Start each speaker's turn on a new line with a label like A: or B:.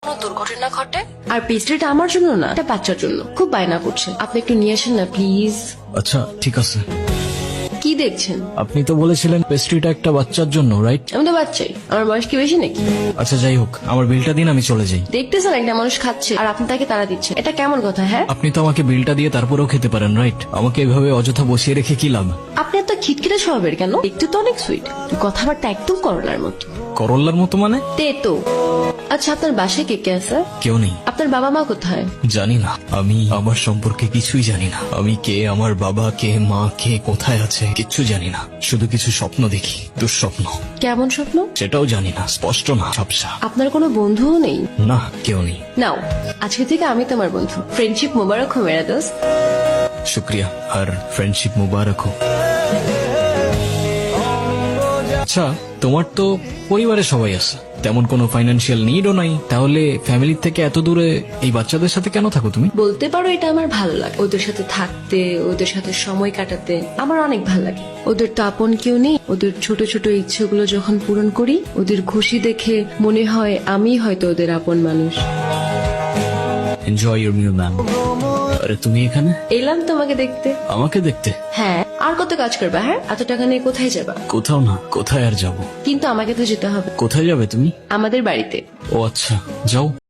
A: কোনো দুর্ঘটনা ঘটে। আর পেস্ট্রিটা আমার জন্য না, এটা বাচ্চার জন্য। খুব বায়না করছে, আপনি একটু নিয়ে আসেন না প্লিজ।
B: আচ্ছা ঠিক আছে।
A: কি দেখছেন?
B: আপনি তো বলেছিলেন পেস্ট্রিটা একটা বাচ্চার জন্য, রাইট?
A: আমি তো বাচ্চাই, আমার বয়স কি বেশি নাকি?
B: আচ্ছা যাই হোক, আমার বিলটা দিন, আমি চলে যাই।
A: দেখতেছেন একটা মানুষ খাচ্ছে আর আপনি তাকে তাড়া দিচ্ছেন, এটা কেমন কথা? হ্যাঁ,
B: আপনি তো আমাকে বিলটা দিয়ে তারপরেও খেতে পারেন, রাইট? আমাকে এভাবে অযথা বসিয়ে রেখে কি লাভ?
A: আপনি এত খিটখিটে স্বভাবের কেন? একটু তো অনেক সুইট, কথাবার্তা একদম করলার মতো।
B: করল্লার মতো মানে?
A: তো আচ্ছা, আপনার বাসায় কে কে আছে?
B: কেউ নেই।
A: আপনার বাবা মা কোথায়?
B: জানি না, আমি আমার সম্পর্কে কিছুই জানি না। আমি কে, আমার বাবা কে, মা কে, কোথায় আছে, কিচ্ছু জানি না। শুধু কিছু স্বপ্ন দেখি, দুঃস্বপ্ন।
A: কেমন স্বপ্ন?
B: সেটাও জানি না, স্পষ্ট না, ঝাপসা।
A: আপনার কোনো বন্ধুও নেই?
B: না, কেউ নেই।
A: নাও, আজকে থেকে আমি তোমার বন্ধু। ফ্রেন্ডশিপ মোবারক হো মেরা দোস্ত।
B: শুক্রিয়া, আর ফ্রেন্ডশিপ মুবারক হোক। আচ্ছা, তোমার তো পরিবারে সবাই আছে, তেমন কোনো ফাইন্যান্সিয়াল নিডও নাই, তাহলে ফ্যামিলির থেকে এত দূরে এই বাচ্চাদের সাথে কেন থাকো তুমি?
A: বলতে পারো এটা আমার ভালো লাগে, ওদের সাথে থাকতে, ওদের সাথে সময় কাটাতে আমার অনেক ভালো লাগে। ওদের তো আপন কেউ নেই, ওদের ছোট ছোট ইচ্ছেগুলো যখন পূরণ করি, ওদের খুশি দেখে মনে হয় আমি হয়তো ওদের আপন মানুষ।
B: Enjoy your meal ma'am. আরে তুমি এখানে?
A: এলাম তোমাকে দেখতে।
B: আমাকে দেখতে?
A: হ্যাঁ, আর কত কাজ করবা? হ্যাঁ, এত টাকা নিয়ে কোথায় যাবা?
B: কোথাও না, কোথায় আর যাব?
A: কিন্তু আমাকে তো যেতে হবে।
B: কোথায় যাবে তুমি?
A: আমাদের বাড়িতে।
B: ও আচ্ছা, যাও।